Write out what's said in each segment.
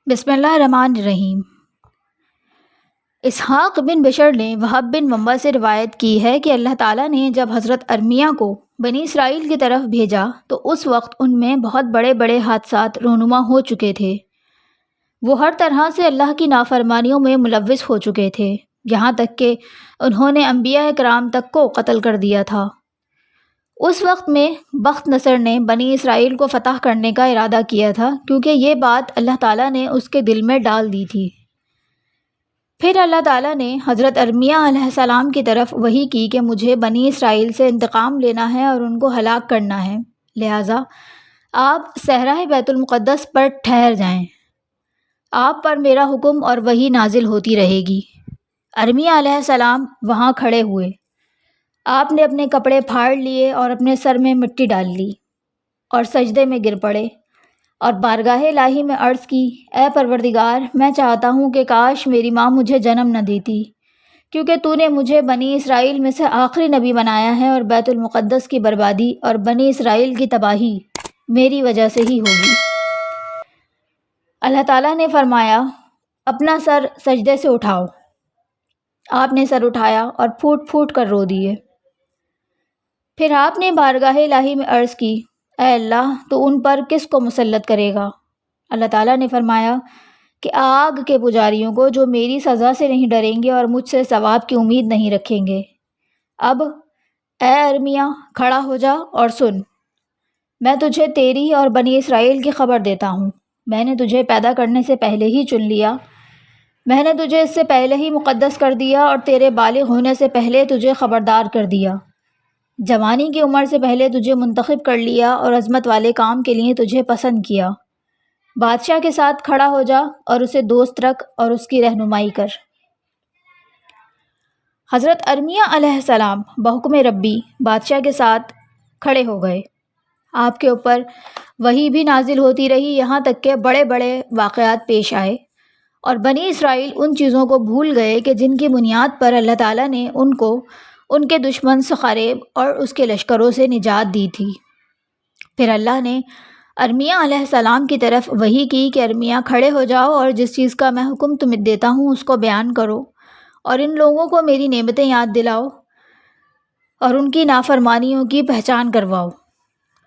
بسم اللہ الرحمن الرحیم۔ اسحاق بن بشر نے وہب بن منبع سے روایت کی ہے کہ اللہ تعالیٰ نے جب حضرت ارمیہ کو بنی اسرائیل کی طرف بھیجا تو اس وقت ان میں بہت بڑے بڑے حادثات رونما ہو چکے تھے۔ وہ ہر طرح سے اللہ کی نافرمانیوں میں ملوث ہو چکے تھے، یہاں تک کہ انہوں نے انبیاء کرام تک کو قتل کر دیا تھا۔ اس وقت میں بخت نصر نے بنی اسرائیل کو فتح کرنے کا ارادہ کیا تھا، کیونکہ یہ بات اللہ تعالیٰ نے اس کے دل میں ڈال دی تھی۔ پھر اللہ تعالیٰ نے حضرت ارمیہ علیہ السلام کی طرف وحی کی کہ مجھے بنی اسرائیل سے انتقام لینا ہے اور ان کو ہلاک کرنا ہے، لہٰذا آپ صحرائے بیت المقدس پر ٹھہر جائیں۔ آپ پر میرا حکم اور وحی نازل ہوتی رہے گی۔ ارمیہ علیہ السلام وہاں کھڑے ہوئے۔ آپ نے اپنے کپڑے پھاڑ لیے اور اپنے سر میں مٹی ڈال لی اور سجدے میں گر پڑے اور بارگاہ الہی میں عرض کی، اے پروردگار، میں چاہتا ہوں کہ کاش میری ماں مجھے جنم نہ دیتی، کیونکہ تو نے مجھے بنی اسرائیل میں سے آخری نبی بنایا ہے اور بیت المقدس کی بربادی اور بنی اسرائیل کی تباہی میری وجہ سے ہی ہوگی۔ اللہ تعالیٰ نے فرمایا، اپنا سر سجدے سے اٹھاؤ۔ آپ نے سر اٹھایا اور پھوٹ پھوٹ کر رو دیے۔ پھر آپ نے بارگاہ الہی میں عرض کی، اے اللہ، تو ان پر کس کو مسلط کرے گا؟ اللہ تعالیٰ نے فرمایا کہ آگ کے پجاریوں کو، جو میری سزا سے نہیں ڈریں گے اور مجھ سے ثواب کی امید نہیں رکھیں گے۔ اب اے ارمیہ، کھڑا ہو جا اور سن، میں تجھے تیری اور بنی اسرائیل کی خبر دیتا ہوں۔ میں نے تجھے پیدا کرنے سے پہلے ہی چن لیا، میں نے تجھے اس سے پہلے ہی مقدس کر دیا اور تیرے بالغ ہونے سے پہلے تجھے خبردار کر دیا، جوانی کی عمر سے پہلے تجھے منتخب کر لیا اور عظمت والے کام کے لیے تجھے پسند کیا۔ بادشاہ کے ساتھ کھڑا ہو جا اور اسے دوست رکھ اور اس کی رہنمائی کر۔ حضرت ارمیہ علیہ السلام بحکم ربی بادشاہ کے ساتھ کھڑے ہو گئے۔ آپ کے اوپر وحی بھی نازل ہوتی رہی، یہاں تک کہ بڑے بڑے واقعات پیش آئے اور بنی اسرائیل ان چیزوں کو بھول گئے کہ جن کی بنیاد پر اللہ تعالیٰ نے ان کو ان کے دشمن سخریب اور اس کے لشکروں سے نجات دی تھی۔ پھر اللہ نے ارمیہ علیہ السلام کی طرف وحی کی کہ ارمیہ، کھڑے ہو جاؤ اور جس چیز کا میں حکم تمہیں دیتا ہوں اس کو بیان کرو اور ان لوگوں کو میری نعمتیں یاد دلاؤ اور ان کی نافرمانیوں کی پہچان کرواؤ۔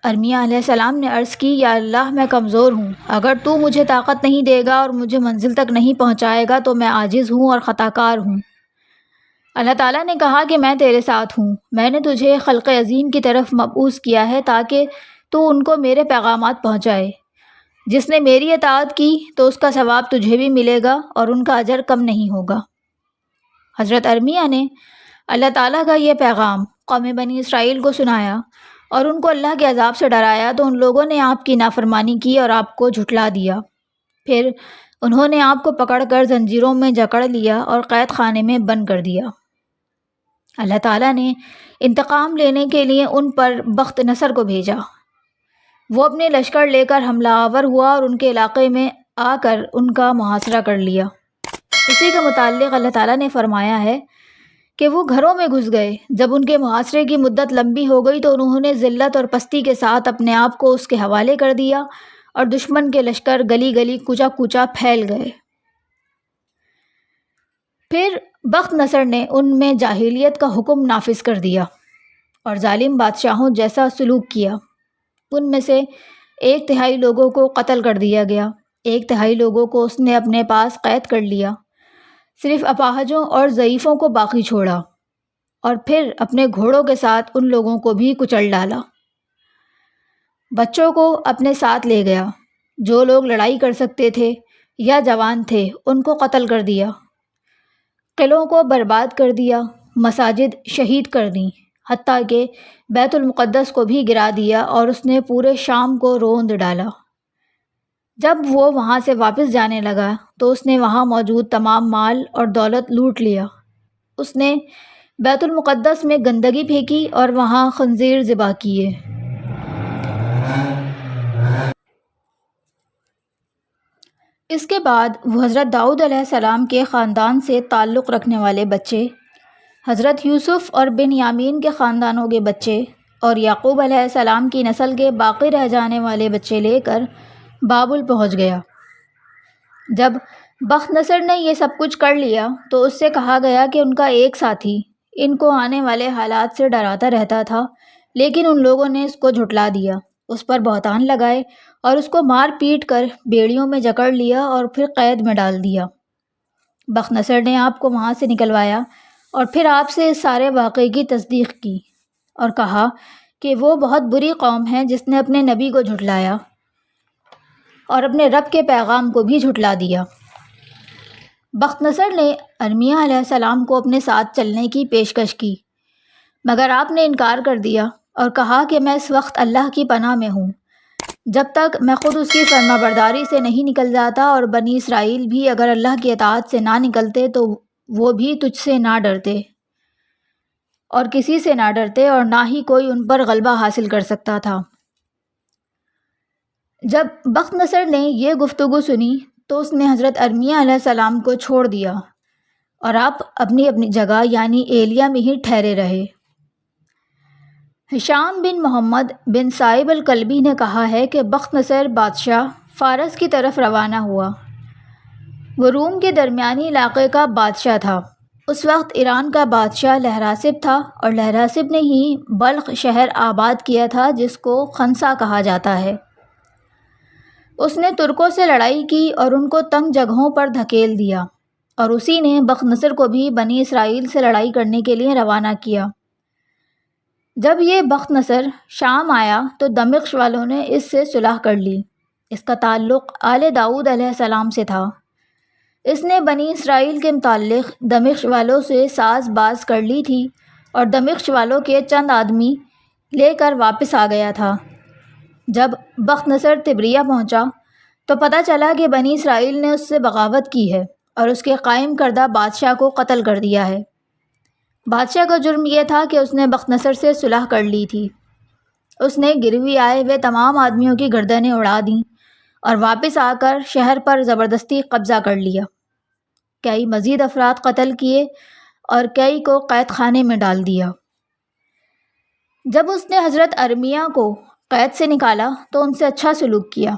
ارمیہ علیہ السلام نے عرض کی، یا اللہ، میں کمزور ہوں، اگر تو مجھے طاقت نہیں دے گا اور مجھے منزل تک نہیں پہنچائے گا تو میں عاجز ہوں اور خطا کار ہوں۔ اللہ تعالیٰ نے کہا کہ میں تیرے ساتھ ہوں، میں نے تجھے خلق عظیم کی طرف مبعوث کیا ہے تاکہ تو ان کو میرے پیغامات پہنچائے۔ جس نے میری اطاعت کی تو اس کا ثواب تجھے بھی ملے گا اور ان کا اجر کم نہیں ہوگا۔ حضرت ارمیہ نے اللہ تعالیٰ کا یہ پیغام قوم بنی اسرائیل کو سنایا اور ان کو اللہ کے عذاب سے ڈرایا تو ان لوگوں نے آپ کی نافرمانی کی اور آپ کو جھٹلا دیا۔ پھر انہوں نے آپ کو پکڑ کر زنجیروں میں جکڑ لیا اور قید خانے میں بند کر دیا۔ اللہ تعالیٰ نے انتقام لینے کے لیے ان پر بخت نصر کو بھیجا۔ وہ اپنے لشکر لے کر حملہ آور ہوا اور ان کے علاقے میں آ کر ان کا محاصرہ کر لیا۔ اسی کے متعلق اللہ تعالیٰ نے فرمایا ہے کہ وہ گھروں میں گھس گئے۔ جب ان کے محاصرے کی مدت لمبی ہو گئی تو انہوں نے ذلت اور پستی کے ساتھ اپنے آپ کو اس کے حوالے کر دیا اور دشمن کے لشکر گلی گلی کوچا کوچا پھیل گئے۔ پھر بخت نصر نے ان میں جاہلیت کا حکم نافذ کر دیا اور ظالم بادشاہوں جیسا سلوک کیا۔ ان میں سے 1/3 لوگوں کو قتل کر دیا گیا، 1/3 لوگوں کو اس نے اپنے پاس قید کر لیا، صرف اپاہجوں اور ضعیفوں کو باقی چھوڑا، اور پھر اپنے گھوڑوں کے ساتھ ان لوگوں کو بھی کچل ڈالا۔ بچوں کو اپنے ساتھ لے گیا، جو لوگ لڑائی کر سکتے تھے یا جوان تھے ان کو قتل کر دیا، قلعوں کو برباد کر دیا، مساجد شہید کر دیں، حتیٰ کہ بیت المقدس کو بھی گرا دیا اور اس نے پورے شام کو روند ڈالا۔ جب وہ وہاں سے واپس جانے لگا تو اس نے وہاں موجود تمام مال اور دولت لوٹ لیا۔ اس نے بیت المقدس میں گندگی پھینکی اور وہاں خنزیر ذبح کیے۔ اس کے بعد وہ حضرت داؤد علیہ السلام کے خاندان سے تعلق رکھنے والے بچے، حضرت یوسف اور بنیامین کے خاندانوں کے بچے اور یعقوب علیہ السلام کی نسل کے باقی رہ جانے والے بچے لے کر بابل پہنچ گیا۔ جب بخت نصر نے یہ سب کچھ کر لیا تو اس سے کہا گیا کہ ان کا ایک ساتھی ان کو آنے والے حالات سے ڈراتا رہتا تھا، لیکن ان لوگوں نے اس کو جھٹلا دیا، اس پر بہتان لگائے اور اس کو مار پیٹ کر بیڑیوں میں جکڑ لیا اور پھر قید میں ڈال دیا۔ بخت نصر نے آپ کو وہاں سے نکلوایا اور پھر آپ سے اس سارے واقعے کی تصدیق کی اور کہا کہ وہ بہت بری قوم ہے جس نے اپنے نبی کو جھٹلایا اور اپنے رب کے پیغام کو بھی جھٹلا دیا۔ بخت نصر نے ارمیہ علیہ السلام کو اپنے ساتھ چلنے کی پیشکش کی، مگر آپ نے انکار کر دیا اور کہا کہ میں اس وقت اللہ کی پناہ میں ہوں، جب تک میں خود اس کی فرما برداری سے نہیں نکل جاتا، اور بنی اسرائیل بھی اگر اللہ کی اطاعت سے نہ نکلتے تو وہ بھی تجھ سے نہ ڈرتے اور کسی سے نہ ڈرتے، اور نہ ہی کوئی ان پر غلبہ حاصل کر سکتا تھا۔ جب بخت نصر نے یہ گفتگو سنی تو اس نے حضرت ارمیہ علیہ السلام کو چھوڑ دیا اور آپ اپنی اپنی جگہ یعنی ایلیا میں ہی ٹھہرے رہے۔ ہشام بن محمد بن صائب الکلبی نے کہا ہے کہ بخت نصر بادشاہ فارس کی طرف روانہ ہوا۔ وہ روم کے درمیانی علاقے کا بادشاہ تھا۔ اس وقت ایران کا بادشاہ لہراسب تھا، اور لہراسب نے ہی بلخ شہر آباد کیا تھا جس کو خنسا کہا جاتا ہے۔ اس نے ترکوں سے لڑائی کی اور ان کو تنگ جگہوں پر دھکیل دیا، اور اسی نے بخت نصر کو بھی بنی اسرائیل سے لڑائی کرنے کے لیے روانہ کیا۔ جب یہ بخت نصر شام آیا تو دمشق والوں نے اس سے صلح کر لی۔ اس کا تعلق آل داؤد علیہ السلام سے تھا۔ اس نے بنی اسرائیل کے متعلق دمشق والوں سے ساز باز کر لی تھی، اور دمشق والوں کے چند آدمی لے کر واپس آ گیا تھا۔ جب بخت نصر تبریہ پہنچا تو پتہ چلا کہ بنی اسرائیل نے اس سے بغاوت کی ہے اور اس کے قائم کردہ بادشاہ کو قتل کر دیا ہے۔ بادشاہ کا جرم یہ تھا کہ اس نے بخت نصر سے صلح کر لی تھی۔ اس نے گروی آئے ہوئے تمام آدمیوں کی گردنیں اڑا دیں اور واپس آ کر شہر پر زبردستی قبضہ کر لیا۔ کئی مزید افراد قتل کیے اور کئی کو قید خانے میں ڈال دیا۔ جب اس نے حضرت ارمیہ کو قید سے نکالا تو ان سے اچھا سلوک کیا۔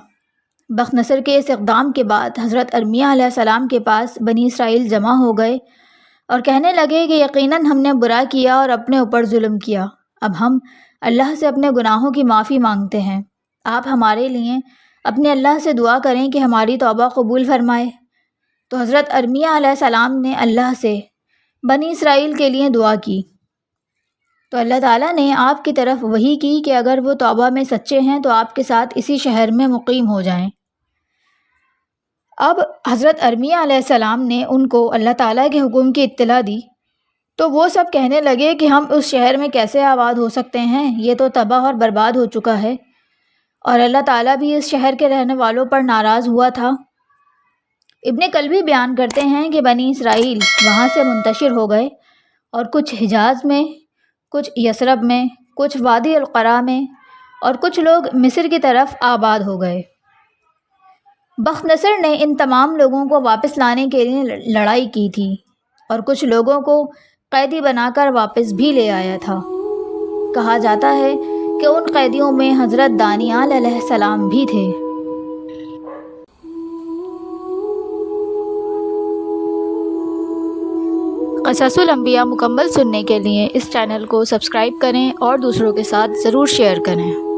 بخت نصر کے اس اقدام کے بعد حضرت ارمیہ علیہ السلام کے پاس بنی اسرائیل جمع ہو گئے اور کہنے لگے کہ یقیناً ہم نے برا کیا اور اپنے اوپر ظلم کیا۔ اب ہم اللہ سے اپنے گناہوں کی معافی مانگتے ہیں۔ آپ ہمارے لیے اپنے اللہ سے دعا کریں کہ ہماری توبہ قبول فرمائے۔ تو حضرت ارمیہ علیہ السلام نے اللہ سے بنی اسرائیل کے لیے دعا کی، تو اللہ تعالیٰ نے آپ کی طرف وحی کی کہ اگر وہ توبہ میں سچے ہیں تو آپ کے ساتھ اسی شہر میں مقیم ہو جائیں۔ اب حضرت ارمیہ علیہ السلام نے ان کو اللہ تعالیٰ کے حکم کی اطلاع دی تو وہ سب کہنے لگے کہ ہم اس شہر میں کیسے آباد ہو سکتے ہیں، یہ تو تباہ اور برباد ہو چکا ہے، اور اللہ تعالیٰ بھی اس شہر کے رہنے والوں پر ناراض ہوا تھا۔ ابن کلبی بیان کرتے ہیں کہ بنی اسرائیل وہاں سے منتشر ہو گئے، اور کچھ حجاز میں، کچھ یثرب میں، کچھ وادی القرا میں، اور کچھ لوگ مصر کی طرف آباد ہو گئے۔ بخت نصر نے ان تمام لوگوں کو واپس لانے کے لیے لڑائی کی تھی اور کچھ لوگوں کو قیدی بنا کر واپس بھی لے آیا تھا۔ کہا جاتا ہے کہ ان قیدیوں میں حضرت دانیال علیہ السلام بھی تھے۔ قصص الانبیاء مکمل سننے کے لیے اس چینل کو سبسکرائب کریں اور دوسروں کے ساتھ ضرور شیئر کریں۔